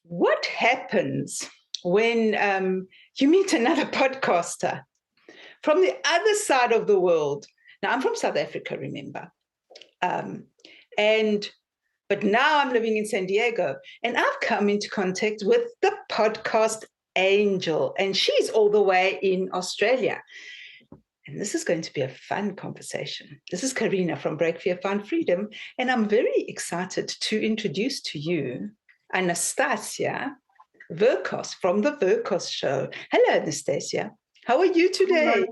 What happens when you meet another podcaster from the other side of the world? Now, I'm from South Africa, remember? But now I'm living in San Diego, and I've come into contact with the podcast angel, and she's all the way in Australia. And this is going to be a fun conversation. This is Carina from Break Fear, Find Freedom, and I'm very excited to introduce to you Anastasia Verkos from the Verkos Show. Hello, Anastasia. How are you today?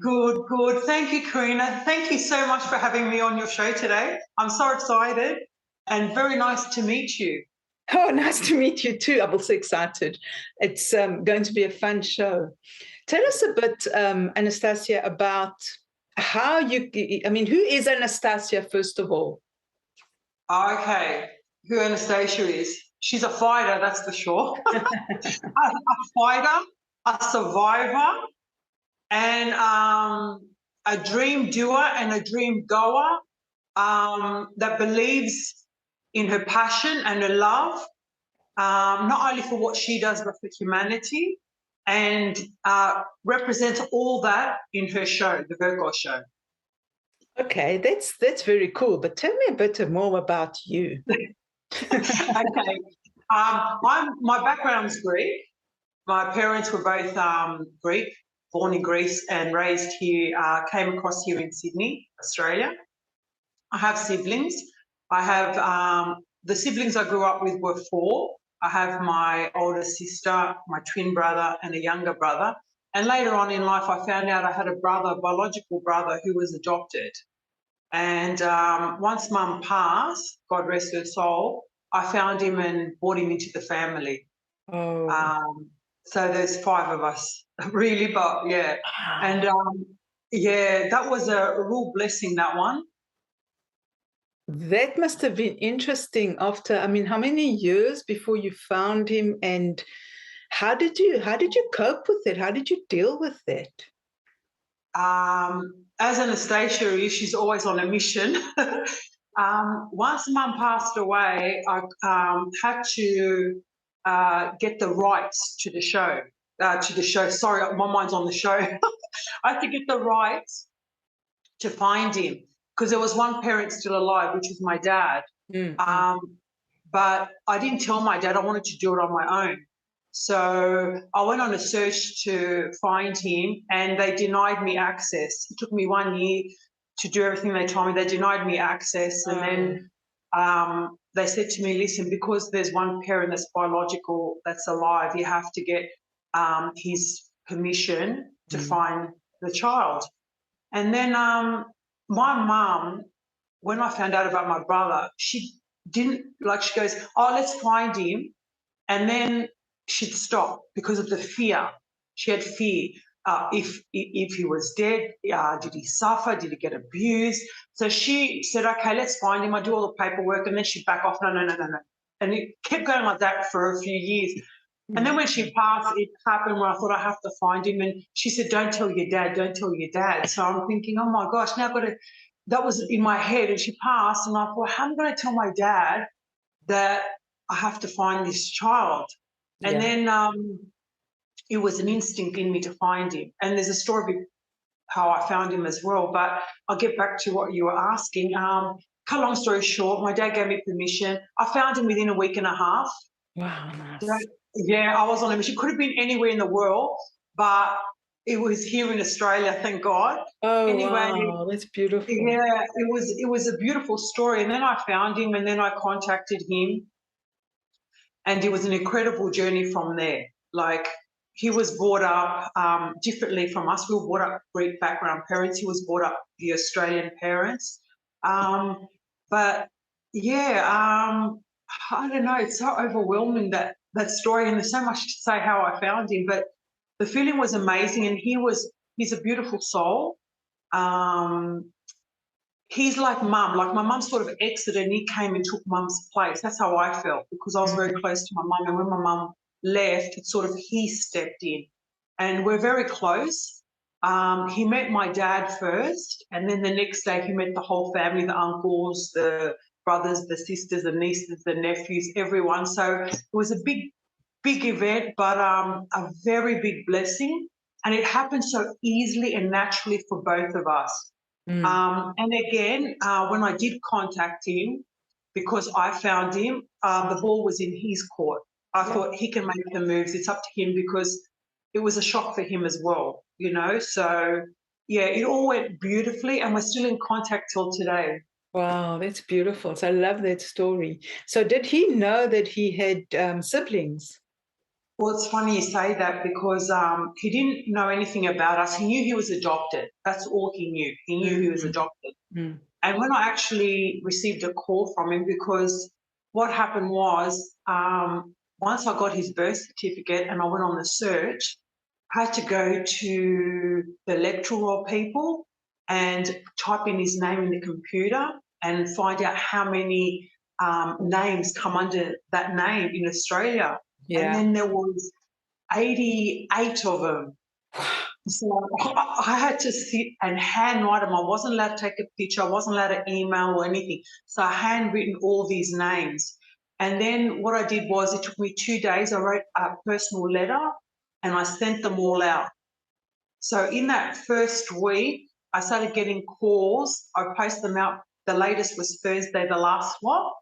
Good. Thank you, Carina. Thank you so much for having me on your show today. I'm so excited and very nice to meet you. Oh, nice to meet you too. I'm also excited. It's going to be a fun show. Tell us a bit, Anastasia, about how who is Anastasia, first of all? Okay, who Anastasia is? She's a fighter, that's for sure. a fighter, a survivor, and a dream doer and a dream goer that believes in her passion and her love, not only for what she does, but for humanity, and represents all that in her show, The Verkos Show. Okay, that's very cool. But tell me a bit more about you. Okay. My background's Greek. My parents were both Greek, born in Greece and raised here, came across here in Sydney, Australia. I have siblings. I have the siblings I grew up with were 4. I have my older sister, my twin brother, and a younger brother. And later on in life, I found out I had a biological brother, who was adopted. And once Mum passed, God rest her soul, I found him and brought him into the family. Oh. So there's 5 of us, really, but yeah. And yeah, that was a real blessing, that one. That must have been interesting after, how many years before you found him, and how did you cope with it? How did you deal with it? As Anastasia is, she's always on a mission. Once Mum passed away, I had to get the rights to the show. Sorry, my mind's on the show. I had to get the rights to find him, because there was one parent still alive, which was my dad. But I didn't tell my dad. I wanted to do it on my own. So I went on a search to find him, and they denied me access. It took me 1 year to do everything they told me. They denied me access. And then they said to me, listen, because there's one parent that's biological, that's alive, you have to get his permission to find the child. And then my mum, when I found out about my brother, she didn't, she goes, oh, let's find him. And then she'd stop because of the fear. She had fear. If he was dead, did he suffer? Did he get abused? So she said, okay, let's find him. I do all the paperwork. And then she'd back off. No. And it kept going like that for a few years. And then when she passed, it happened where I thought I have to find him. And she said, don't tell your dad, don't tell your dad. So I'm thinking, oh my gosh, now I've got to, that was in my head. And she passed, and I thought, how am I going to tell my dad that I have to find this child? And then it was an instinct in me to find him. And there's a story of how I found him as well. But I'll get back to what you were asking. Cut a long story short, my dad gave me permission. I found him within a week and a half. Wow, nice. So, yeah, I was on a mission. Could have been anywhere in the world, but it was here in Australia, thank God. Oh, anyway, wow, that's beautiful. Yeah, it was a beautiful story. And then I found him, and then I contacted him, and it was an incredible journey from there. He was brought up differently from us. We were brought up Greek background parents. He was brought up the Australian parents. But yeah, I don't know. It's so overwhelming, that story, and there's so much to say how I found him. But the feeling was amazing, and he's a beautiful soul. He's like Mum. Like my mum sort of exited, and he came and took Mum's place. That's how I felt, because I was very close to my mum, and when my mum left, it's sort of he stepped in, and we're very close. He met my dad first, and then the next day he met the whole family, the uncles, the brothers, the sisters, the nieces, the nephews, everyone. So it was a big event, but a very big blessing. And it happened so easily and naturally for both of us. And again, when I did contact him, because I found him, the ball was in his court. I thought he can make the moves. It's up to him because it was a shock for him as well, you know. So, yeah, it all went beautifully and we're still in contact till today. Wow, that's beautiful. So I love that story. So did he know that he had siblings? Well, it's funny you say that because he didn't know anything about us. He knew he was adopted. That's all he knew. He knew he was adopted. And when I actually received a call from him, because what happened was once I got his birth certificate and I went on the search, I had to go to the electoral people and type in his name in the computer and find out how many names come under that name in Australia. Yeah. And then there was 88 of them. So I had to sit and handwrite them. I wasn't allowed to take a picture. I wasn't allowed to email or anything. So I handwritten all these names. And then what I did was it took me 2 days. I wrote a personal letter and I sent them all out. So in that first week, I started getting calls. I posted them out. The latest was Thursday, the last swap.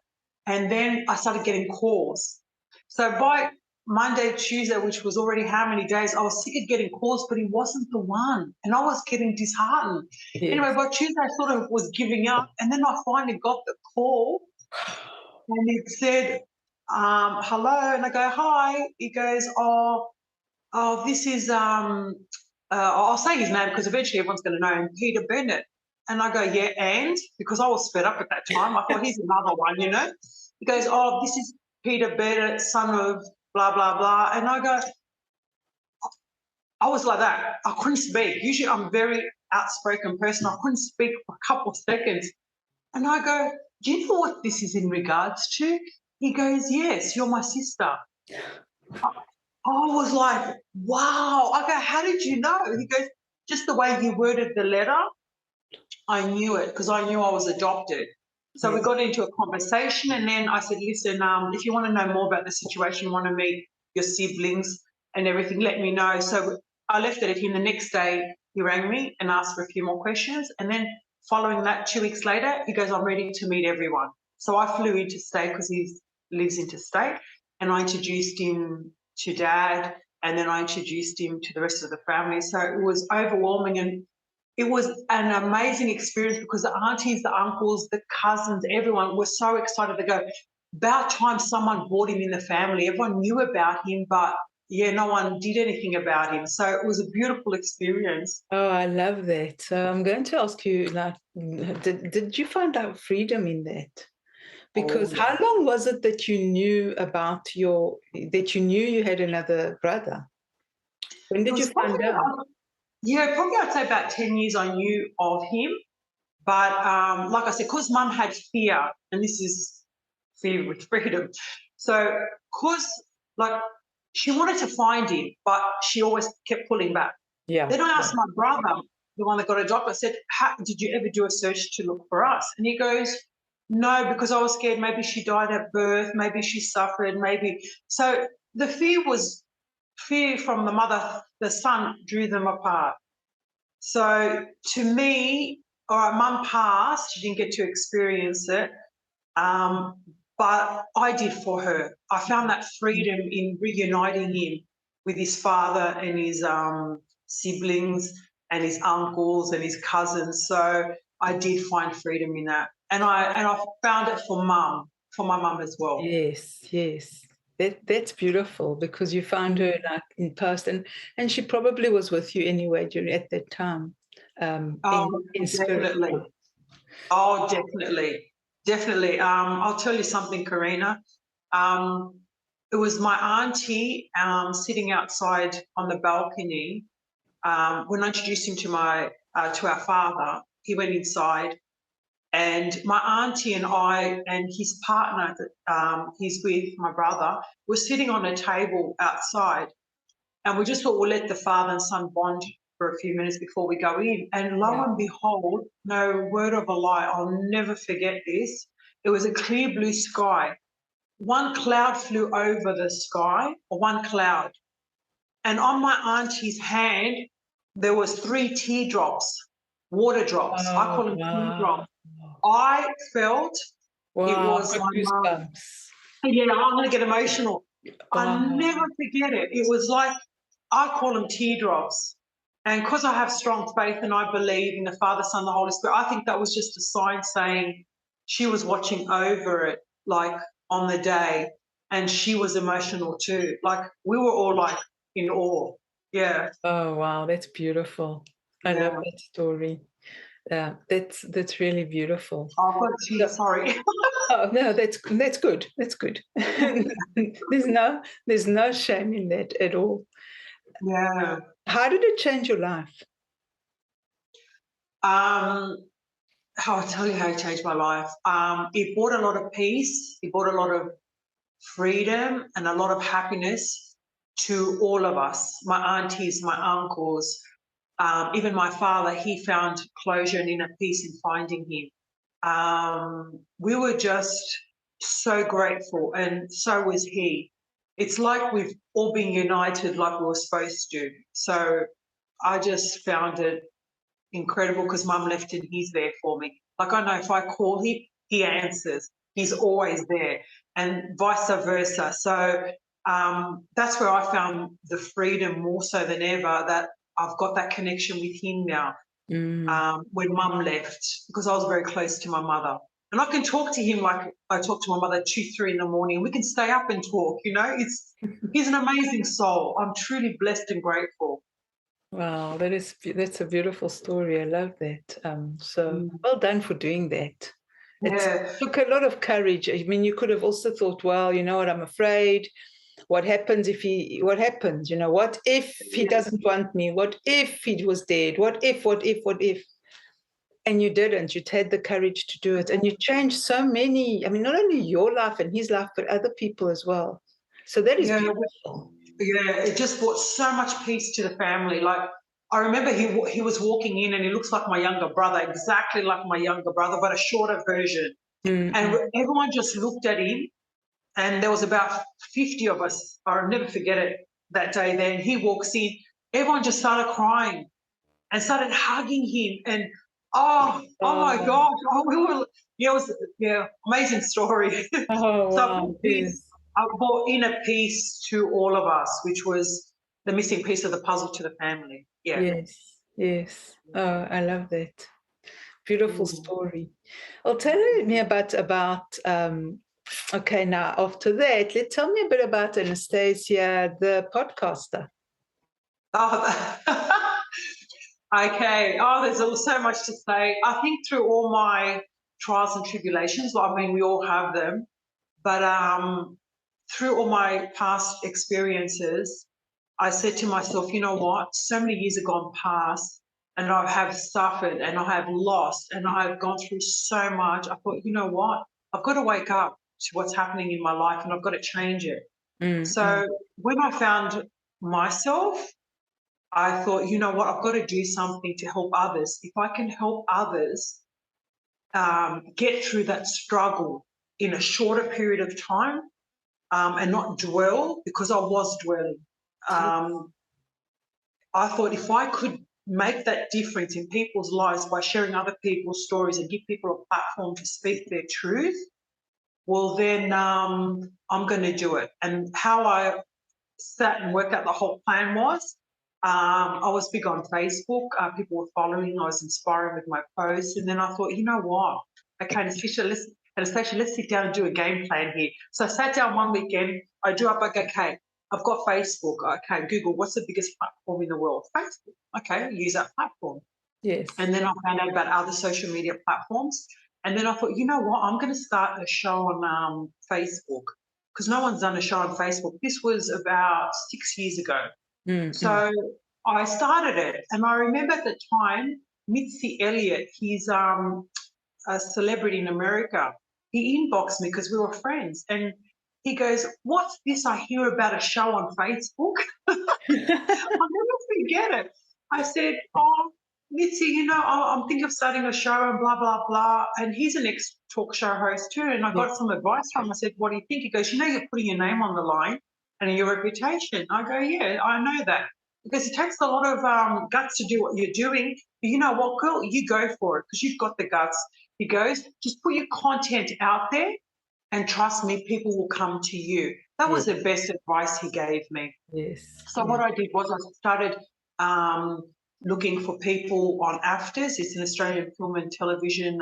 And then I started getting calls. So by Monday, Tuesday, which was already how many days, I was sick of getting calls, but he wasn't the one. And I was getting disheartened. Yes. Anyway, by Tuesday, I sort of was giving up. And then I finally got the call and it said, hello. And I go, hi. He goes, oh, this is, I'll say his name because eventually everyone's going to know him, Peter Bennett. And I go, yeah, and? Because I was fed up at that time. I thought, here's another one, you know. He goes, oh, this is Peter Bennett, son of blah, blah, blah. And I go, I was like that. I couldn't speak. Usually I'm a very outspoken person. I couldn't speak for a couple of seconds. And I go, do you know what this is in regards to? He goes, yes, you're my sister. I was like, wow. I go, how did you know? He goes, just the way you worded the letter, I knew it because I knew I was adopted. So we got into a conversation and then I said, listen, if you want to know more about the situation, want to meet your siblings and everything, let me know. So I left it at him. The next day he rang me and asked for a few more questions. And then following that, 2 weeks later, he goes, I'm ready to meet everyone. So I flew interstate because he lives interstate and I introduced him to Dad and then I introduced him to the rest of the family. So it was overwhelming and it was an amazing experience because the aunties, the uncles, the cousins, everyone were so excited to go. About time someone brought him in the family. Everyone knew about him, but yeah, no one did anything about him. So it was a beautiful experience. Oh, I love that. So I'm going to ask you, like, did you find out freedom in that? Because how long was it that you knew about that you knew you had another brother? When did you find out? Yeah, probably I'd say about 10 years I knew of him. But like I said, because Mum had fear, and this is fear with freedom. So because like she wanted to find him, but she always kept pulling back. Yeah. Then I asked my brother, the one that got adopted, I said, did you ever do a search to look for us? And he goes, no, because I was scared maybe she died at birth, maybe she suffered, maybe. So the fear from the mother, the son drew them apart. So to me, all right, Mum passed, she didn't get to experience it, but I did for her. I found that freedom in reuniting him with his father and his siblings and his uncles and his cousins. So I did find freedom in that. And I found it for Mum, for my mum as well. Yes, yes. That's beautiful because you found her like in person, and she probably was with you anyway at that time. In spirit. Definitely. Oh, definitely, definitely. I'll tell you something, Carina. It was my auntie sitting outside on the balcony. When I introduced him to our father, he went inside, and my auntie and I and his partner that he's with, my brother, were sitting on a table outside. And we just thought we'll let the father and son bond for a few minutes before we go in. And lo and behold, no word of a lie, I'll never forget this. It was a clear blue sky. One cloud flew over the sky, or one cloud. And on my auntie's hand, there was 3 teardrops, water drops. I call them teardrops. I felt it was my mum. Yeah, I'm going to get emotional. I'll never forget it. It was like, I call them teardrops. And because I have strong faith and I believe in the Father, Son, the Holy Spirit, I think that was just a sign saying she was watching over it, like on the day, and she was emotional too. Like we were all like in awe. Yeah. Oh, wow, that's beautiful. I love that story. Yeah, that's really beautiful. I've got to, sorry. Oh no, that's good. That's good. There's no shame in that at all. Yeah. How did it change your life? I'll tell you how it changed my life. It brought a lot of peace. It brought a lot of freedom and a lot of happiness to all of us, my aunties, my uncles, even my father. He found closure and inner peace in finding him. We were just so grateful, and so was he. It's like we've all been united like we were supposed to. So I just found it incredible because Mum left and he's there for me. Like I know if I call him, he answers. He's always there, and vice versa. So that's where I found the freedom more so than ever, that I've got that connection with him now. When Mum left, because I was very close to my mother. And I can talk to him like I talk to my mother 2, 3 in the morning. We can stay up and talk, you know. He's an amazing soul. I'm truly blessed and grateful. Wow, that's a beautiful story. I love that. So well done for doing that. It took a lot of courage. I mean, you could have also thought, well, you know what, I'm afraid. What happens? You know, what if he doesn't want me? What if he was dead? What if? And you didn't. You had the courage to do it. And you changed so many, I mean, not only your life and his life, but other people as well. So that is beautiful. Yeah, it just brought so much peace to the family. Like, I remember he was walking in and he looks like my younger brother, exactly like my younger brother, but a shorter version. And everyone just looked at him, and there was about 50 of us. I'll never forget it that day. Then he walks in, everyone just started crying and started hugging him. And oh my gosh, it was amazing story. Oh, So wow. I brought inner peace to all of us, which was the missing piece of the puzzle to the family. Yeah. Yes. Oh, I love that. Beautiful story. Well, tell me about okay, now after that, tell me a bit about Anastasia, the podcaster. Oh, okay. Oh, there's so much to say. I think through all my trials and tribulations, I mean, we all have them, but through all my past experiences, I said to myself, you know what? So many years have gone past, and I have suffered, and I have lost, and I have gone through so much. I thought, you know what? I've got to wake up to what's happening in my life, and I've got to change it. So when I found myself, I thought, you know what, I've got to do something to help others. If I can help others get through that struggle in a shorter period of time and not dwell, because I was dwelling. I thought if I could make that difference in people's lives by sharing other people's stories and give people a platform to speak their truth, well, then I'm going to do it. And how I sat and worked out the whole plan was, I was big on Facebook. People were following. I was inspiring with my posts. And then I thought, you know what? Okay, Anastasia, let's sit down and do a game plan here. So I sat down one weekend. I drew up, okay, I've got Facebook. Okay, Google, what's the biggest platform in the world? Facebook. Okay, use that platform. Yes. And then I found out about other social media platforms. And then I thought, you know what? I'm going to start a show on Facebook, because no one's done a show on Facebook. This was about 6 years ago. So I started it. And I remember at the time, Mitzi Elliott, he's a celebrity in America. He inboxed me because we were friends. And he goes, what's this I hear about a show on Facebook? I'll never forget it. I said, oh, Mitzi, you know, I'm thinking of starting a show and blah, blah, blah. And he's an ex-talk show host too. And I got some advice from him. I said, what do you think? He goes, you know, you're putting your name on the line and your reputation. I go, yeah, I know that. Because it takes a lot of guts to do what you're doing. But you know what, girl, you go for it because you've got the guts. He goes, just put your content out there and trust me, people will come to you. That was the best advice he gave me. Yes. So what I did was I started looking for people on AFTRS. It's an Australian film and television.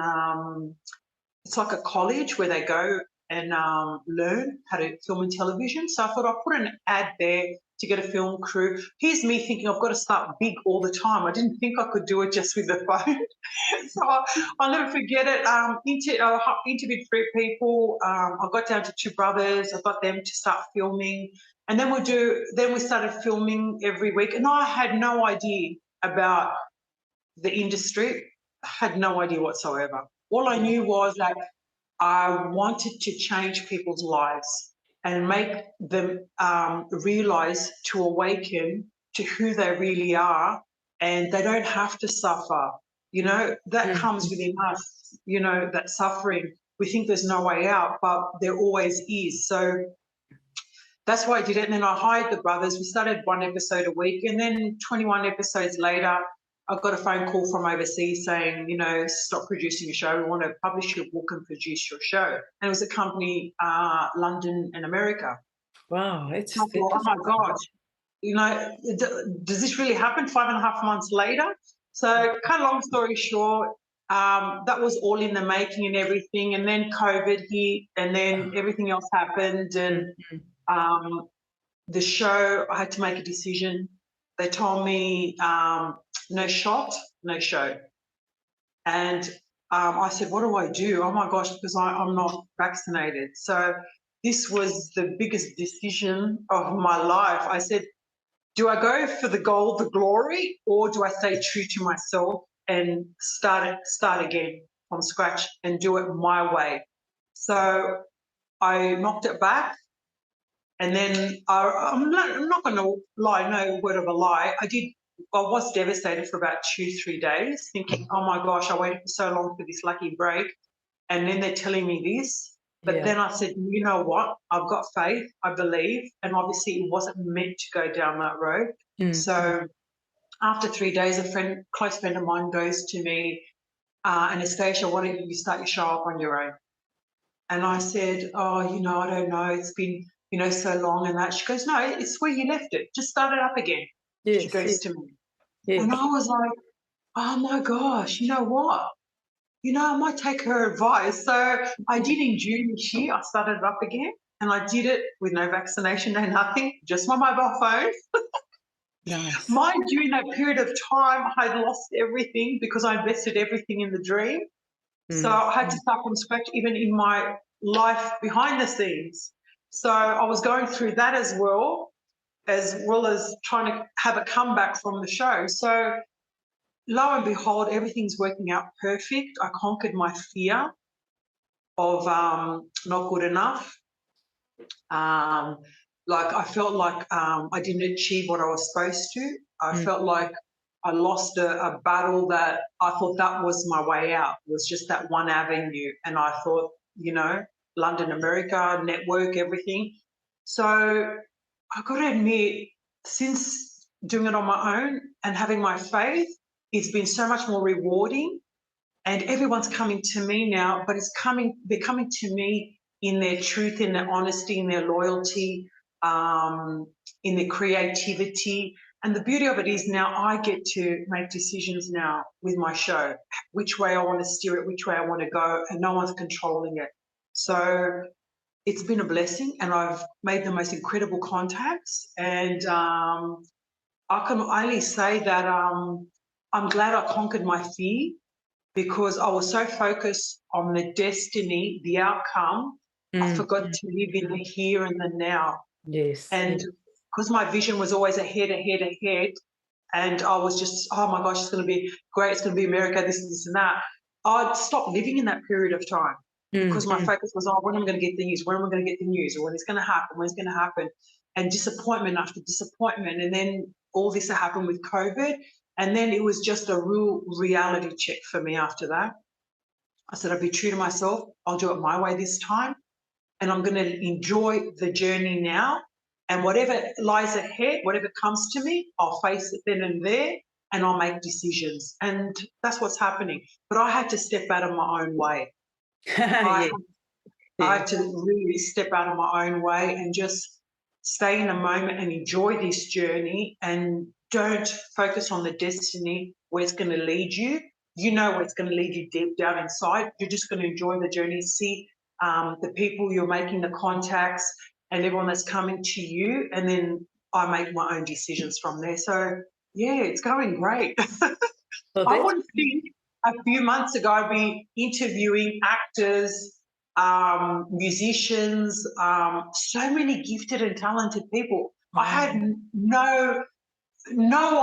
It's like a college where they go and learn how to film and television. So I thought I'll put an ad there to get a film crew. Here's me thinking I've got to start big all the time. I didn't think I could do it just with the phone. So I'll never forget it. I interviewed 3 people. I got down to 2 brothers. I got them to start filming. And then we started filming every week. And I had no idea about the industry. I had no idea whatsoever. All I knew was that I wanted to change people's lives and make them realise, to awaken to who they really are, and they don't have to suffer. You know, that comes within us, you know, that suffering. We think there's no way out, but there always is. So that's why I did it. And then I hired the brothers. We started 1 episode a week. And then 21 episodes later, I got a phone call from overseas saying, you know, stop producing a show. We want to publish your book and produce your show. And it was a company, London and America. Wow. It's oh my God. You know, does this really happen 5.5 months later? So kind of long story short, that was all in the making and everything. And then COVID hit and then everything else happened. And the show, I had to make a decision. They told me no shot, no show. And I said, what do I do? Oh my gosh, because I'm not vaccinated. So this was the biggest decision of my life. I said, do I go for the gold, the glory, or do I stay true to myself and start again from scratch and do it my way? So I knocked it back. And then I'm not going to lie, no word of a lie. I was devastated for about 2-3 days, thinking, oh my gosh, I waited for so long for this lucky break. And then they're telling me this. But then I said, you know what? I've got faith, I believe. And obviously it wasn't meant to go down that road. So after 3 days, a close friend of mine goes to me, Anastasia, why don't you start your show up on your own? And I said, oh, you know, I don't know. It's been, you know, so long and that. She goes, no, it's where you left it. Just start it up again. She goes to me. And I was like, oh my gosh, you know what? You know, I might take her advice. So I did in June this year. I started it up again and I did it with no vaccination, no nothing, just my mobile phone. Nice. Mind you, in that period of time, I had lost everything because I invested everything in the dream. So I had to start from scratch, even in my life behind the scenes. So I was going through that as well as trying to have a comeback from the show. So lo and behold, everything's working out perfect. I conquered my fear of not good enough. Like I felt like I didn't achieve what I was supposed to. I felt like I lost a battle that I thought that was my way out, was just that one avenue. And I thought, you know, London, America, network, everything. So I got to admit, since doing it on my own and having my faith, it's been so much more rewarding. And everyone's coming to me now, but they're coming to me in their truth, in their honesty, in their loyalty, in their creativity. And the beauty of it is now I get to make decisions now with my show, which way I want to steer it, which way I want to go, and no one's controlling it. So it's been a blessing and I've made the most incredible contacts. And I can only say that I'm glad I conquered my fear, because I was so focused on the destiny, the outcome, I forgot to live in the here and the now. Yes. And because my vision was always ahead, and I was just, oh my gosh, it's going to be great, it's going to be America, this and that, I'd stopped living in that period of time because my focus was, oh, when am I going to get the news? When am I going to get the news? Or when it's going to happen? When it's going to happen? And disappointment after disappointment. And then all this happened with COVID. And then it was just a real reality check for me after that. I said, I'll be true to myself. I'll do it my way this time. And I'm going to enjoy the journey now. And whatever lies ahead, whatever comes to me, I'll face it then and there, and I'll make decisions. And that's what's happening. But I had to step out of my own way. I had to really step out of my own way and just stay in the moment and enjoy this journey, and don't focus on the destiny where it's going to lead you. You know where it's going to lead you deep down inside. You're just going to enjoy the journey, see the people you're making, the contacts, and everyone that's coming to you. And then I make my own decisions from there. So, yeah, it's going great. Well, I wouldn't think a few months ago I'd be interviewing actors, musicians, so many gifted and talented people. I had no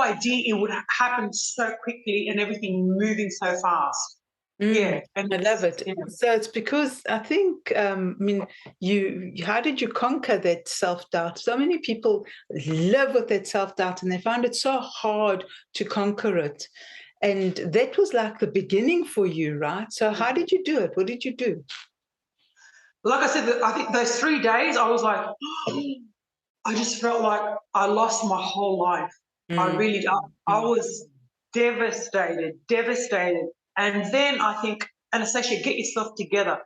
idea it would happen so quickly and everything moving so fast. Yeah, and I love it. Yeah. So it's because I think, I mean, how did you conquer that self-doubt? So many people live with that self-doubt and they find it so hard to conquer it. And that was like the beginning for you, right? So how did you do it? What did you do? Like I said, I think those 3 days I was like, I just felt like I lost my whole life. I was devastated. And then I think, Anastasia, get yourself together.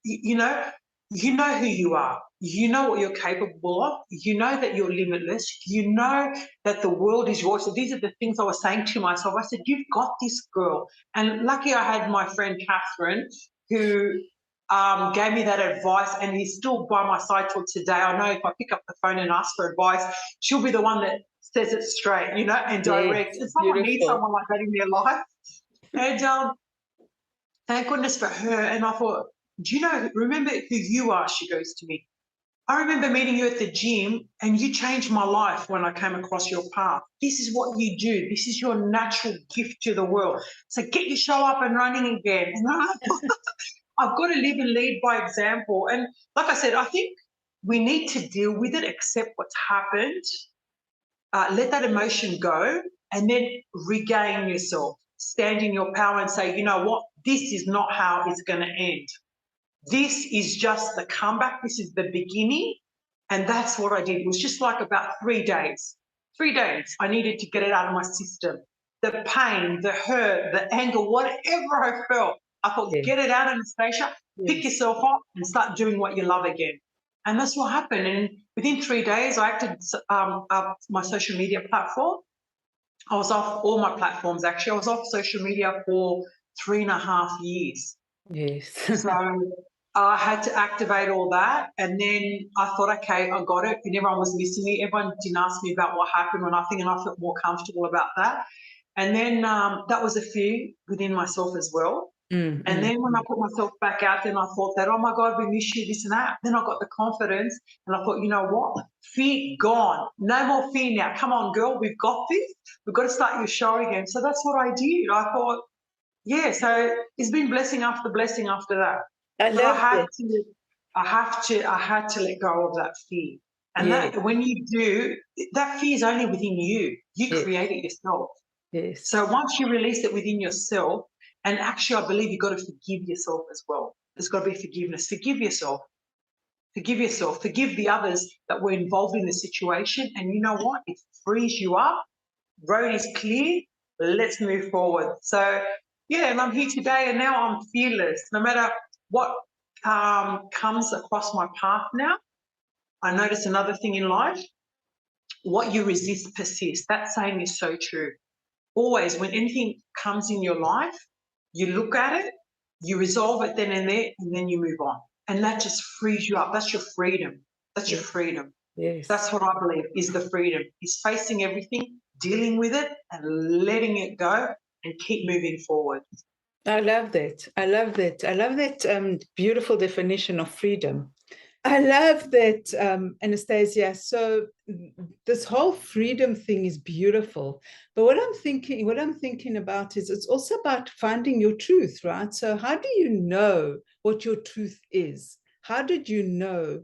You know who you are. You know what you're capable of. You know that you're limitless. You know that the world is yours. So these are the things I was saying to myself. I said, you've got this, girl. And lucky I had my friend Catherine, who gave me that advice, and he's still by my side till today. I know if I pick up the phone and ask for advice, she'll be the one that says it straight, and direct. And someone needs someone like that in their life. And thank goodness for her. And I thought, remember who you are, she goes to me. I remember meeting you at the gym, and you changed my life when I came across your path. This is what you do. This is your natural gift to the world. So get your show up and running again. And I've got to live and lead by example. And like I said, I think we need to deal with it, accept what's happened, let that emotion go, and then regain yourself. Stand in your power and say, you know what? This is not how it's going to end. This is just the comeback. This is the beginning. And that's what I did. It was just like about 3 days. 3 days. I needed to get it out of my system. The pain, the hurt, the anger, whatever I felt. I thought, get it out, Anastasia. Pick yourself up and start doing what you love again. And that's what happened. And within 3 days, I acted up my social media platform. I was off all my platforms, actually. I was off social media for 3.5 years. Yes. So I had to activate all that. And then I thought, okay, I got it. And everyone was missing me. Everyone didn't ask me about what happened or nothing. And I felt more comfortable about that. And then that was a fear within myself as well. And then when I put myself back out, then I thought that, oh my God, we miss you, this and that. Then I got the confidence and I thought, you know what? Fear gone. No more fear now. Come on, girl, we've got this. We've got to start your show again. So that's what I did. I thought, yeah, so it's been blessing after that. I had to let go of that fear. And that when you do, that fear is only within you. You create it yourself. Yes. So once you release it within yourself, and actually I believe you've got to forgive yourself as well. There's got to be forgiveness. Forgive yourself. Forgive yourself. Forgive the others that were involved in the situation. And you know what? It frees you up. Road is clear. Let's move forward. So, yeah, and I'm here today, and now I'm fearless. No matter what comes across my path now, I notice another thing in life. What you resist persists. That saying is so true. Always, when anything comes in your life, you look at it, you resolve it then and there, and then you move on. And that just frees you up. That's your freedom. That's your freedom. Yes. That's what I believe is the freedom, is facing everything, dealing with it, and letting it go and keep moving forward. I love that. I love that. I love that beautiful definition of freedom. I love that, Anastasia. So this whole freedom thing is beautiful. But what I'm thinking about is it's also about finding your truth, right? So how do you know what your truth is? How did you know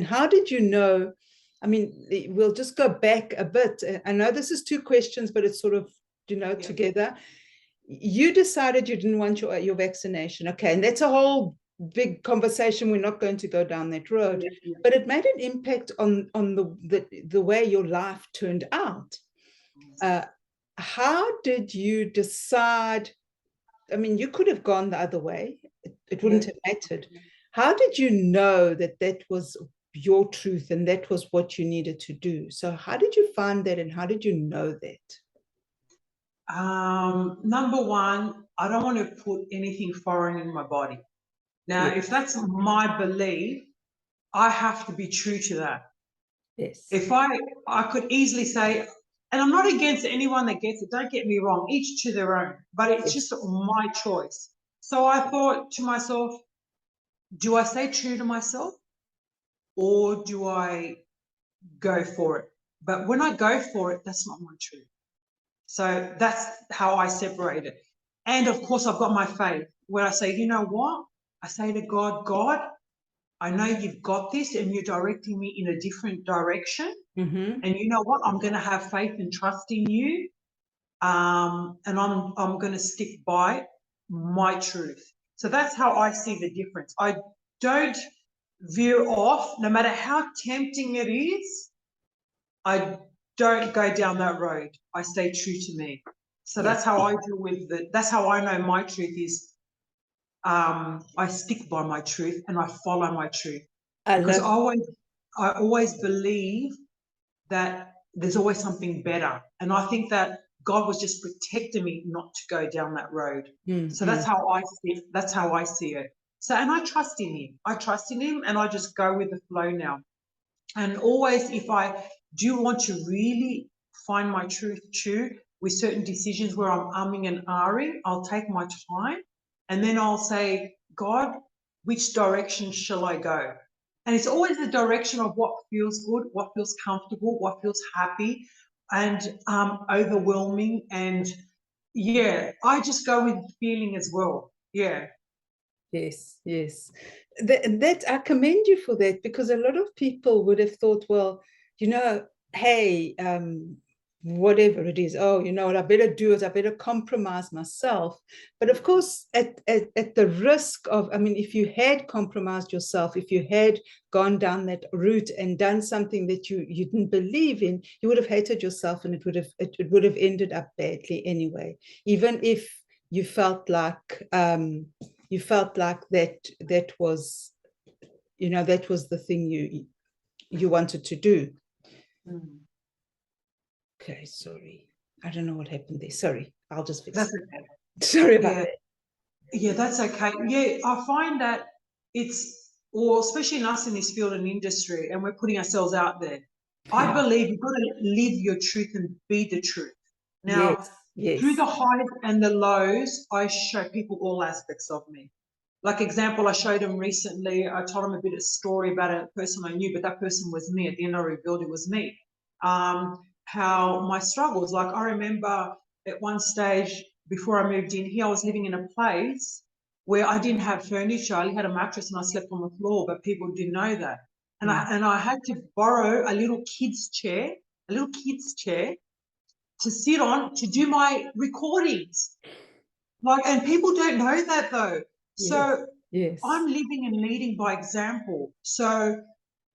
how did you know? I mean, we'll just go back a bit. I know this is 2 questions, but it's sort of together. You decided you didn't want your vaccination. Okay. And that's a whole big conversation. We're not going to go down that road, but it made an impact on the way your life turned out. How did you decide? I mean, you could have gone the other way. It wouldn't have mattered. How did you know that was your truth and that was what you needed to do? So how did you find that, and how did you know that? Number one, I don't want to put anything foreign in my body. Now, if that's my belief, I have to be true to that. Yes. If I could easily say, and I'm not against anyone that gets it, don't get me wrong, each to their own, but it's just my choice. So I thought to myself, do I stay true to myself or do I go for it? But when I go for it, that's not my truth. So that's how I separate it. And of course, I've got my faith where I say, you know what? I say to God, God, I know you've got this and you're directing me in a different direction. Mm-hmm. And you know what? I'm going to have faith and trust in you. And I'm going to stick by my truth. So that's how I see the difference. I don't veer off, no matter how tempting it is. I don't go down that road. I stay true to me. So that's how I deal with it. That's how I know my truth is. I stick by my truth and I follow my truth. Because I always believe that there's always something better. And I think that God was just protecting me not to go down that road. Mm-hmm. So that's how I see it. That's how I see it. So, and I trust in him. I trust in him and I just go with the flow now. And always, if I do want to really find my truth true with certain decisions where I'm umming and ahhing, I'll take my time and then I'll say, God, which direction shall I go? And it's always the direction of what feels good, what feels comfortable, what feels happy and overwhelming. And yeah, I just go with feeling as well. Yeah. Yes, yes. That I commend you for that, because a lot of people would have thought, well, hey, whatever it is, oh, you know what, I better do it, I better compromise myself. But of course, at the risk of, I mean, if you had compromised yourself, if you had gone down that route and done something that you didn't believe in, you would have hated yourself, and it would have ended up badly anyway, even if you felt like that was, that was the thing you wanted to do. Okay, sorry. I don't know what happened there. Sorry, I'll just fix it. That's okay. Sorry about that. Yeah, that's okay. Yeah, I find that or especially in us in this field and industry, and we're putting ourselves out there. I believe you've got to live your truth and be the truth. Now, through the highs and the lows, I show people all aspects of me. Like example, I showed them recently, I told them a bit of story about a person I knew, but that person was me. At the end, I revealed it was me. How my struggles, like I remember at one stage before I moved in here, I was living in a place where I didn't have furniture. I only had a mattress and I slept on the floor, but people didn't know that. And I had to borrow a little kid's chair to sit on to do my recordings. And people don't know that though. So I'm living and leading by example. So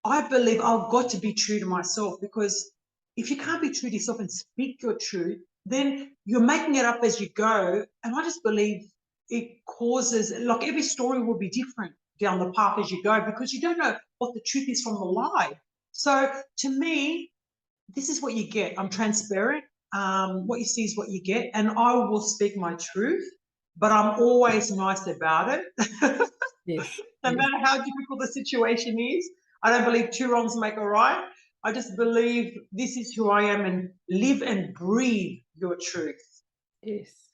I believe I've got to be true to myself, because if you can't be true to yourself and speak your truth, then you're making it up as you go. And I just believe it causes, like every story will be different down the path as you go, because you don't know what the truth is from the lie. So to me, this is what you get. I'm transparent. What you see is what you get. And I will speak my truth, but I'm always nice about it. No matter how difficult the situation is. I don't believe two wrongs make a right. I just believe this is who I am, and live and breathe your truth. Yes.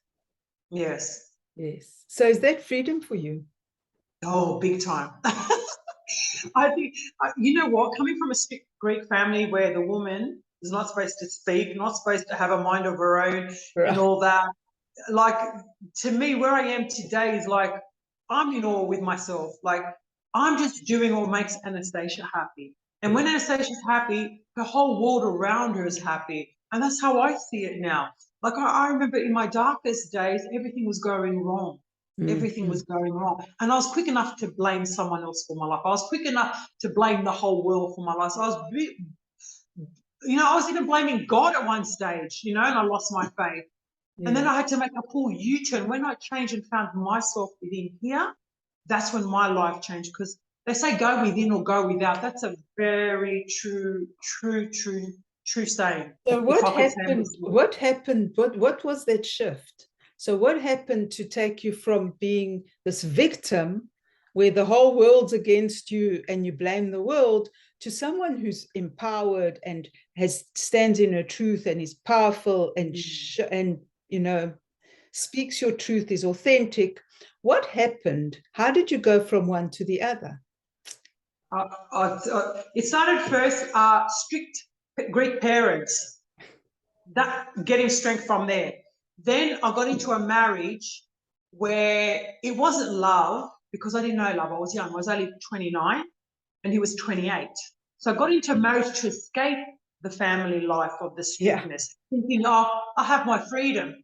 So is that freedom for you? Oh, big time. I think, you know what, coming from a strict Greek family where the woman is not supposed to speak, not supposed to have a mind of her own and all that, like, to me, where I am today is like, I'm in awe with myself. Like, I'm just doing what makes Anastasia happy. And when Anastasia's happy, the whole world around her is happy. And that's how I see it now. Like I remember in my darkest days, everything was going wrong. Everything was going wrong. And I was quick enough to blame someone else for my life. I was quick enough to blame the whole world for my life. So I was, I was even blaming God at one stage, and I lost my faith. Yeah. And then I had to make a full U-turn. When I changed and found myself within here, that's when my life changed. Because they say go within or go without. That's a very true saying. So what happened? What happened? What was that shift? So what happened to take you from being this victim where the whole world's against you and you blame the world to someone who's empowered and stands in her truth and is powerful and speaks your truth, is authentic? What happened? How did you go from one to the other? It started first strict Greek parents, that getting strength from there. Then I got into a marriage where it wasn't love, because I didn't know love. I was young. I was only 29 and he was 28. So I got into a marriage to escape the family life of the strictness, thinking, I have my freedom.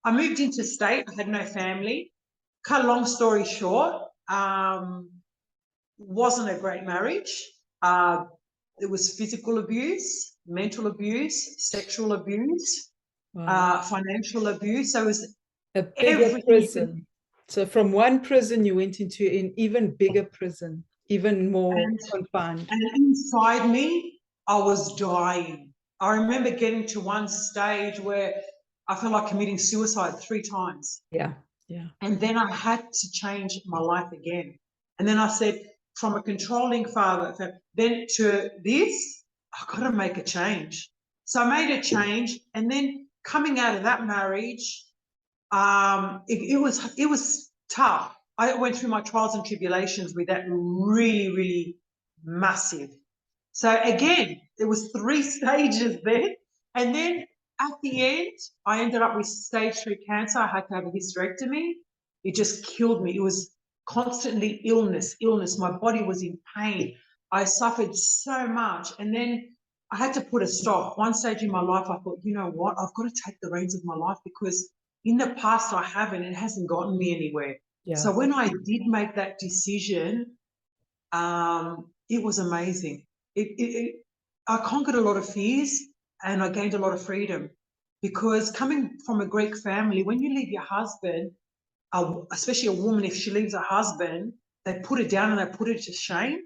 I moved into state. I had no family. Cut a long story short, wasn't a great marriage. It was physical abuse, mental abuse, sexual abuse, financial abuse. So it was a bigger prison. So from one prison, you went into an even bigger prison, even more confined. And inside me, I was dying. I remember getting to one stage where I felt like committing suicide 3 times. Yeah. And then I had to change my life again. And then I said, from a controlling father, then to this, I've got to make a change. So I made a change, and then coming out of that marriage, it was tough. I went through my trials and tribulations with that, really, really massive. So again, there was 3 stages there, and then at the end, I ended up with stage 3 cancer. I had to have a hysterectomy. It just killed me. It was constantly illness. My body was in pain. I suffered so much. And then I had to put a stop. One stage in my life, I thought, you know what? I've got to take the reins of my life, because in the past I haven't. It hasn't gotten me anywhere. Yeah. So when I did make that decision, it was amazing. I conquered a lot of fears and I gained a lot of freedom, because coming from a Greek family, when you leave your husband, especially a woman, if she leaves her husband, they put her down and they put her to shame.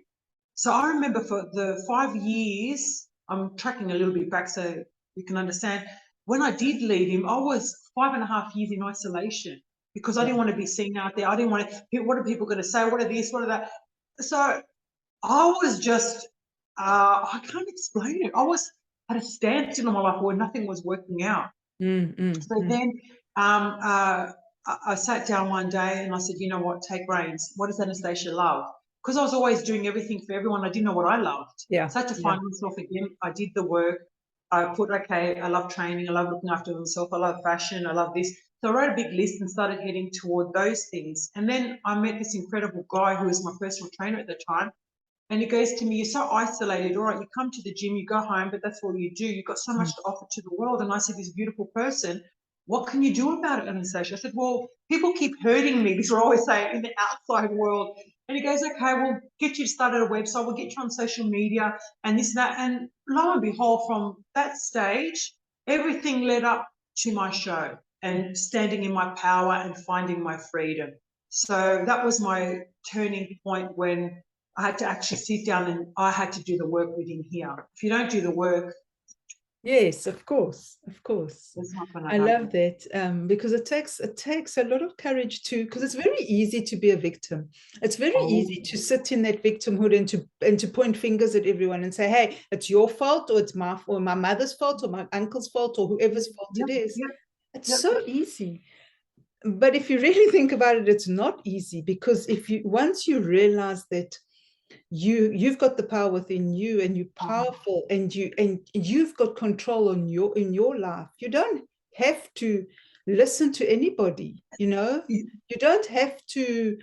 So I remember for the 5 years, I'm tracking a little bit back so you can understand, when I did leave him, I was 5.5 years in isolation, because I didn't want to be seen out there. I didn't want to, what are people going to say? What are this? What are that? So I was just, I can't explain it. I was at a standstill in my life where nothing was working out. Then I sat down one day and I said, you know what, take reins. What does Anastasia love? Because I was always doing everything for everyone. I didn't know what I loved. So I had to find myself again. I did the work. I put, okay, I love training. I love looking after myself. I love fashion. I love this. So I wrote a big list and started heading toward those things. And then I met this incredible guy who was my personal trainer at the time. And he goes to me, you're so isolated. All right, you come to the gym, you go home, but that's all you do. You've got so much to offer to the world. And I said, this beautiful person, what can you do about it, Anastasia? I said, well, people keep hurting me. This is what I always say, in the outside world. And he goes, okay, we'll get you started a website. We'll get you on social media and this and that. And lo and behold, from that stage, everything led up to my show and standing in my power and finding my freedom. So that was my turning point, when I had to actually sit down and I had to do the work within here. If you don't do the work. Yes, of course. I love that, because it takes a lot of courage to, because it's very easy to be a victim. It's very easy to sit in that victimhood and to point fingers at everyone and say, hey, it's your fault, or it's my mother's fault, or my uncle's fault, or whoever's fault it is. It's so easy. But if you really think about it, it's not easy, because once you realize that you've got the power within you, and you're powerful, and you've got control in your life. You don't have to listen to anybody. You don't have to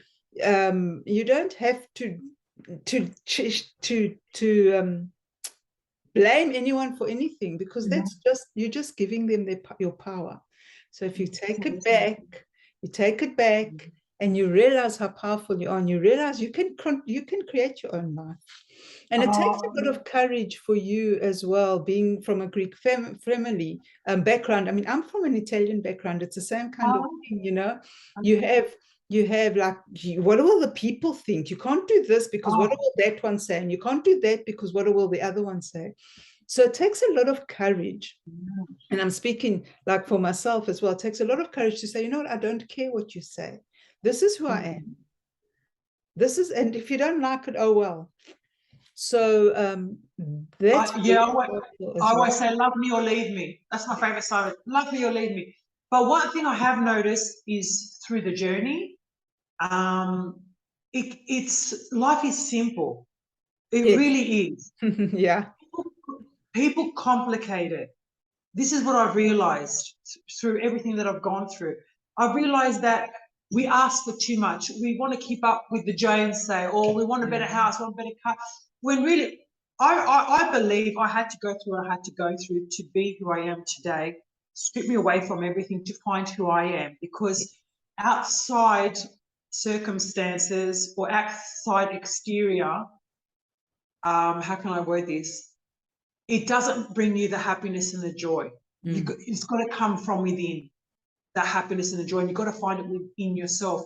blame anyone for anything, because that's just, you're just giving them your power. So if you take it back, and you realize how powerful you are, and you realize you can create your own life. And it takes a lot of courage for you as well, being from a Greek family background. I mean, I'm from an Italian background. It's the same kind of thing, you know. You have like, what will the people think? You can't do this because what will that one say? And you can't do that because what will the other one say? So it takes a lot of courage. And I'm speaking like for myself as well. It takes a lot of courage to say, you know what, I don't care what you say. This is who I am. And if you don't like it, oh well. So that's I always say, love me or leave me. That's my favorite song. Love me or leave me. But one thing I have noticed is through the journey, it's life is simple. It really is. Yeah. People complicate it. This is what I've realized through everything that I've gone through. I've realized that we ask for too much. We want to keep up with the Jones, say, or we want a better house, want a better car. When really, I believe I had to go through what I had to go through to be who I am today, strip me away from everything to find who I am, because outside circumstances or outside exterior, how can I word this? It doesn't bring you the happiness and the joy. It's got to come from within, that happiness and the joy, and you've got to find it within yourself.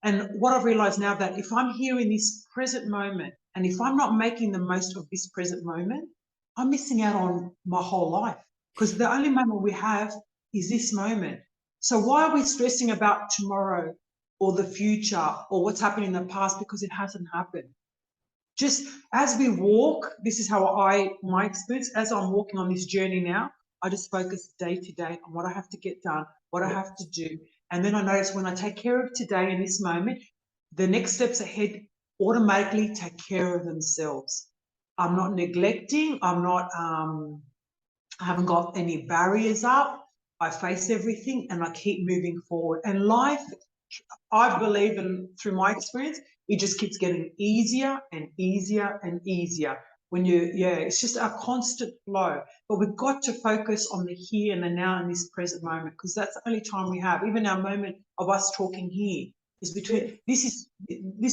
And what I've realized now, that if I'm here in this present moment, and if I'm not making the most of this present moment, I'm missing out on my whole life, because the only moment we have is this moment. So why are we stressing about tomorrow or the future or what's happened in the past, because it hasn't happened? Just as we walk, this is how my experience, as I'm walking on this journey now, I just focus day to day on what I have to get done, what I have to do. And then I notice when I take care of today in this moment, the next steps ahead automatically take care of themselves. I'm not neglecting. I haven't got any barriers up. I face everything and I keep moving forward. And life, I believe, and through my experience, it just keeps getting easier and easier and easier. It's just a constant flow. But we've got to focus on the here and the now in this present moment, because that's the only time we have. Even our moment of us talking here is between. This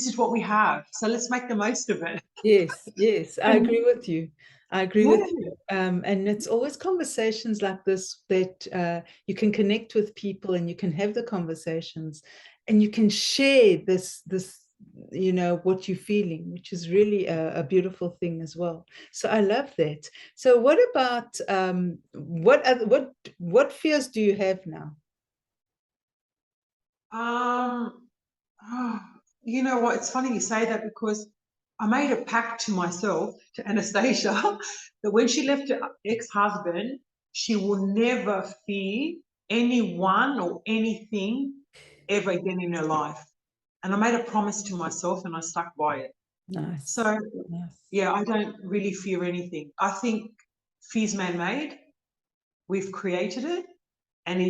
is what we have. So let's make the most of it. Yes, I agree with you. with you. And it's always conversations like this that you can connect with people, and you can have the conversations, and you can share this what you're feeling, which is really a beautiful thing as well. So I love that. So what about what fears do you have now? You know what? It's funny you say that, because I made a pact to myself, to Anastasia, that when she left her ex-husband, she will never fear anyone or anything ever again in her life. And I made a promise to myself, and I stuck by it. Nice. So, yeah, I don't really fear anything. I think fear's man-made. We've created it. And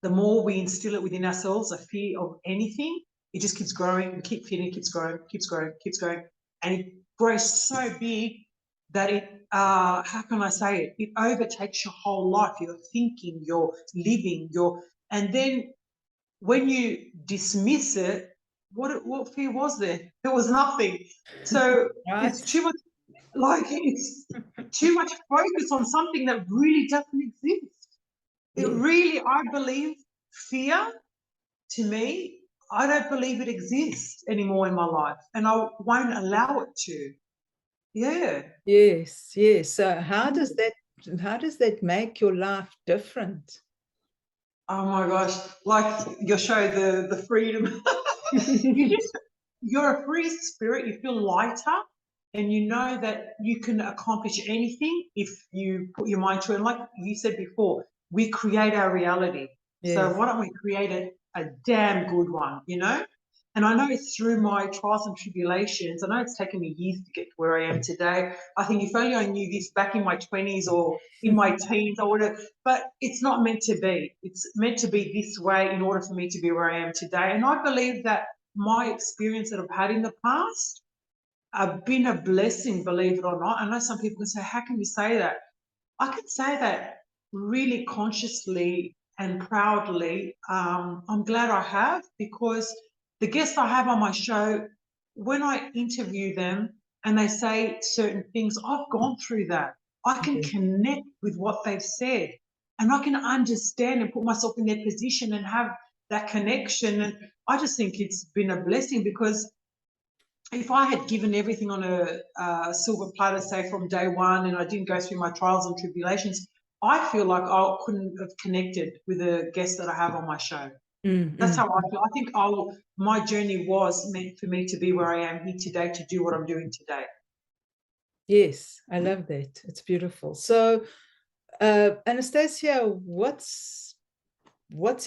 the more we instill it within ourselves, a fear of anything, it just keeps growing. We keep feeding, it keeps growing, keeps growing, keeps growing. And it grows so big that it, how can I say it? It overtakes your whole life. You're thinking, you're living, and then when you dismiss it, what fear was there? There was nothing. So it's too much, it's too much focus on something that really doesn't exist. It really, I believe, fear, to me, I don't believe it exists anymore in my life, and I won't allow it to. Yeah. Yes. So how does that make your life different? Oh my gosh, like your show, the freedom. You're a free spirit, you feel lighter, and you know that you can accomplish anything if you put your mind to it. And like you said before, we create our reality. Yes. So why don't we create a damn good one, And I know it's through my trials and tribulations. I know it's taken me years to get to where I am today. I think if only I knew this back in my 20s or in my teens, I would have, but it's not meant to be. It's meant to be this way in order for me to be where I am today. And I believe that my experience that I've had in the past been a blessing, believe it or not. I know some people can say, how can you say that? I can say that really consciously and proudly. I'm glad I have, because the guests I have on my show, when I interview them and they say certain things, I've gone through that. I can connect with what they've said, and I can understand and put myself in their position and have that connection. And I just think it's been a blessing, because if I had given everything on a silver platter, say from day one, and I didn't go through my trials and tribulations, I feel like I couldn't have connected with the guests that I have on my show. That's how I feel. I think my journey was meant for me to be where I am here today, to do what I'm doing today. Yes, I love that. It's beautiful. So, Anastasia, what's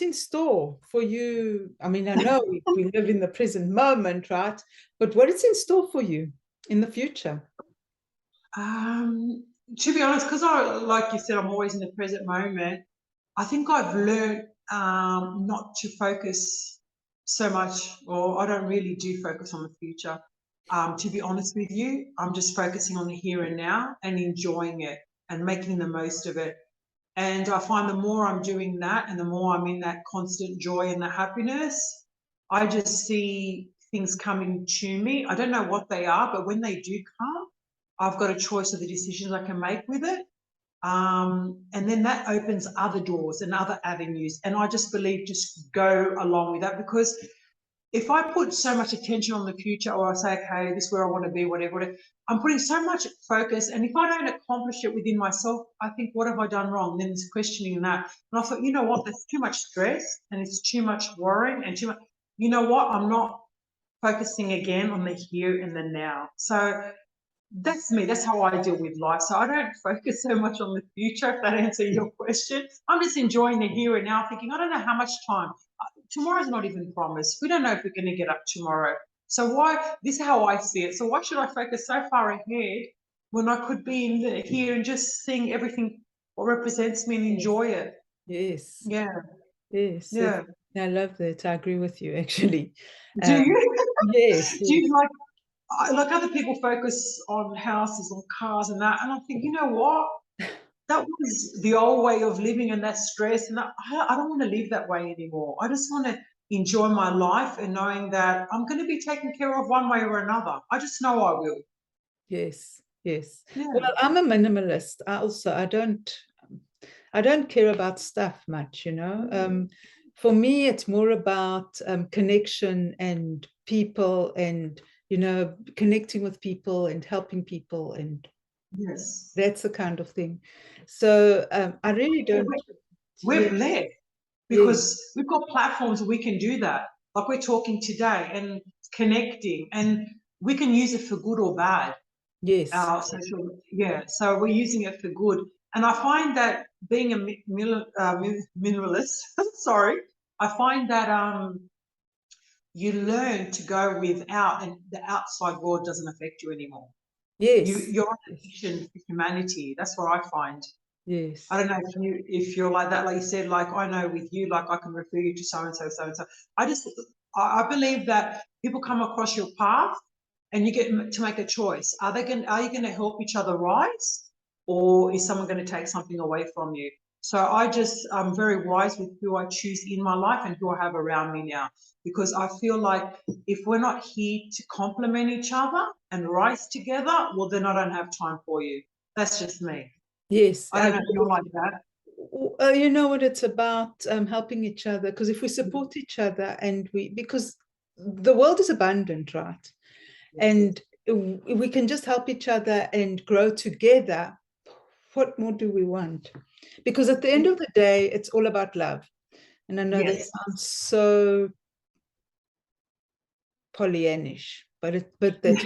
in store for you? I mean, I know we live in the present moment, right? But what is in store for you in the future? To be honest, because like you said, I'm always in the present moment. I think I've learned not to focus so much, or I don't really do focus on the future. To be honest with you, I'm just focusing on the here and now and enjoying it and making the most of it. And I find the more I'm doing that and the more I'm in that constant joy and the happiness, I just see things coming to me. I don't know what they are, but when they do come, I've got a choice of the decisions I can make with it. And then that opens other doors and other avenues. And I just believe just go along with that, because if I put so much attention on the future, or I say, okay, this is where I want to be, whatever, I'm putting so much focus. And if I don't accomplish it within myself, I think, what have I done wrong? Then there's questioning that. And I thought, you know what, there's too much stress and it's too much worrying and too much, you know what, I'm not focusing again on the here and the now. So that's me. That's how I deal with life. So I don't focus so much on the future, if that answers your question. I'm just enjoying the here and now, thinking, I don't know how much time. Tomorrow's not even promised. We don't know if we're going to get up tomorrow. So this is how I see it. So why should I focus so far ahead when I could be in the here and just seeing everything what represents me and enjoy it? Yes. Yeah. Yes. Yeah. I love that. I agree with you, actually. Do you? Yes. Do you like other people focus on houses, on cars and that? And I think, you know what? That was the old way of living, and that stress, and I don't want to live that way anymore. I just want to enjoy my life and knowing that I'm going to be taken care of one way or another. I just know I will. Yes. Yes. Yeah. Well, I'm a minimalist. I don't care about stuff much, you know. For me, it's more about connection and people, and connecting with people and helping people, and Yes. that's the kind of thing. So I really don't. We're blessed because we've got platforms where we can do that. Like we're talking today and connecting, and we can use it for good or bad. Yes. Our social, so we're using it for good. And I find that being a minimalist, sorry, I find that you learn to go without, and the outside world doesn't affect you anymore. Yes. You're on a mission for humanity. That's what I find. Yes. I don't know if you're like that, like you said, like I know with you, like I can refer you to so and so, so and so. I believe that people come across your path, and you get to make a choice. Are you going to help each other rise, or is someone going to take something away from you? So I'm very wise with who I choose in my life and who I have around me now, because I feel like if we're not here to complement each other and rise together, well, then I don't have time for you. That's just me. Yes. I don't know if you're like that. You know what, it's about helping each other, because if we support each other and because the world is abundant, right? And we can just help each other and grow together. What more do we want? Because at the end of the day, it's all about love. And I know that sounds so Pollyannish, but that's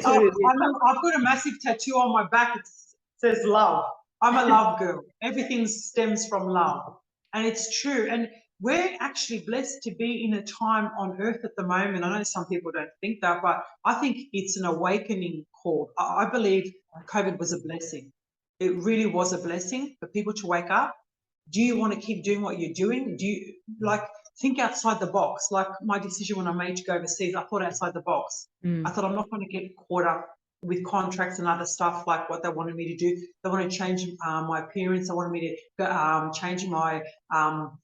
I've got a massive tattoo on my back. It says love. I'm a love girl. Everything stems from love. And it's true. And we're actually blessed to be in a time on earth at the moment. I know some people don't think that, but I think it's an awakening call. I believe COVID was a blessing. It really was a blessing for people to wake up. Do you want to keep doing what you're doing? think outside the box. Like my decision when I made to go overseas, I thought outside the box. I thought I'm not going to get caught up with contracts and other stuff like what they wanted me to do. They want to change my appearance. They wanted me to change my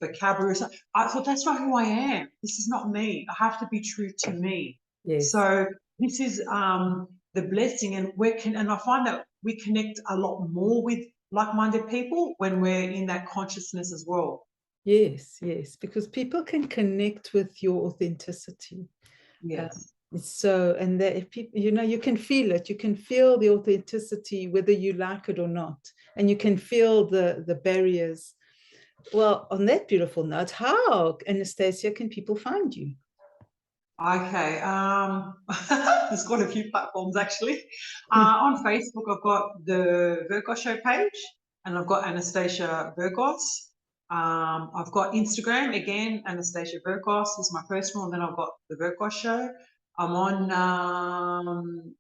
vocabulary. So I thought that's not who I am. This is not me. I have to be true to me. Yes. So this is the blessing, and I find that we connect a lot more with like-minded people when we're in that consciousness as well. Yes, yes, because people can connect with your authenticity. Yes. So, and that if people, you know, you can feel it. You can feel the authenticity, whether you like it or not, and you can feel the barriers. Well, on that beautiful note, how, Anastasia, can people find you? Okay, there's quite a few platforms actually. On Facebook, I've got the Verkos Show page, and I've got Anastasia Verkos. I've got Instagram, again, Anastasia Verkos is my personal, and then I've got the Verkos Show. I'm on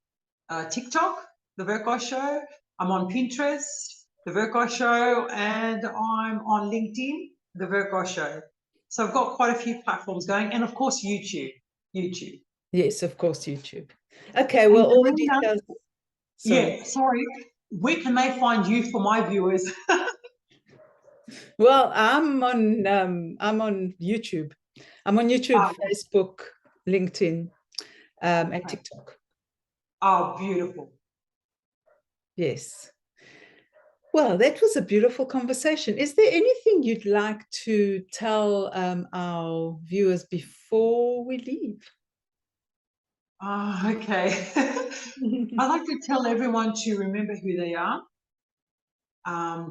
TikTok, the Verkos Show. I'm on Pinterest, the Verkos Show, and I'm on LinkedIn, the Verkos Show. So I've got quite a few platforms going, and of course YouTube. Yes, of course, YouTube. Okay, well, all the details. Sorry. Yeah, sorry. Where can they find you for my viewers? Well, I'm on YouTube. I'm on YouTube, Facebook, LinkedIn, and TikTok. Oh, beautiful. Yes. Well, that was a beautiful conversation. Is there anything you'd like to tell our viewers before we leave? Okay. I'd like to tell everyone to remember who they are.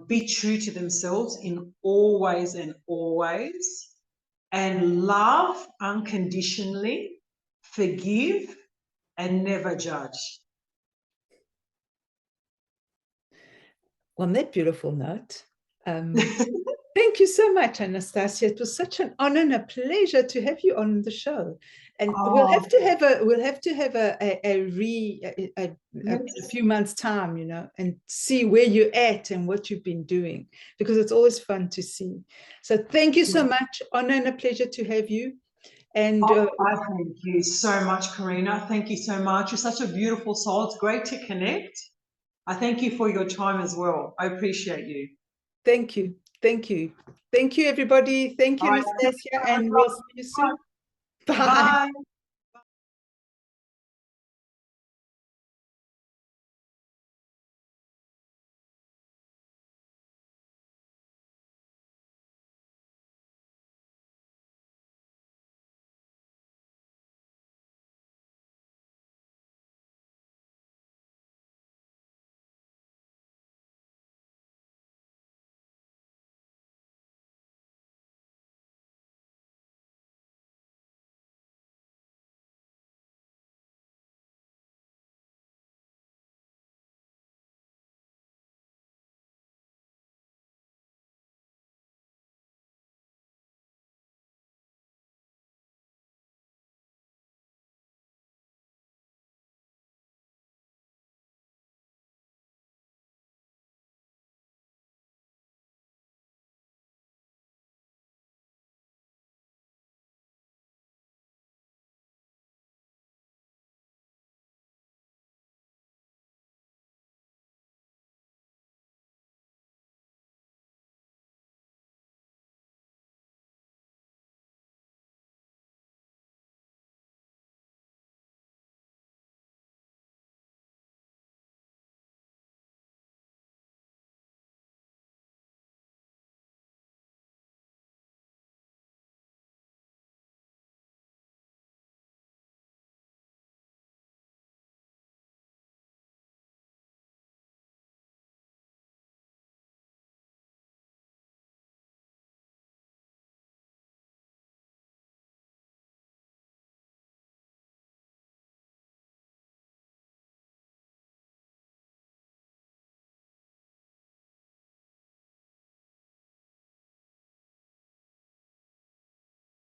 Be true to themselves in all ways and always. And love unconditionally, forgive, and never judge. On that beautiful note, thank you so much, Anastasia. It was such an honor and a pleasure to have you on the show. And we'll have to have a few months' time, you know, and see where you're at and what you've been doing, because it's always fun to see. So thank you so much. Honor and a pleasure to have you. And I thank you so much, Carina. Thank you so much. You're such a beautiful soul. It's great to connect. I thank you for your time as well. I appreciate you. Thank you. Thank you. Thank you, everybody. Thank you, Anastasia, and we'll see you soon. Bye.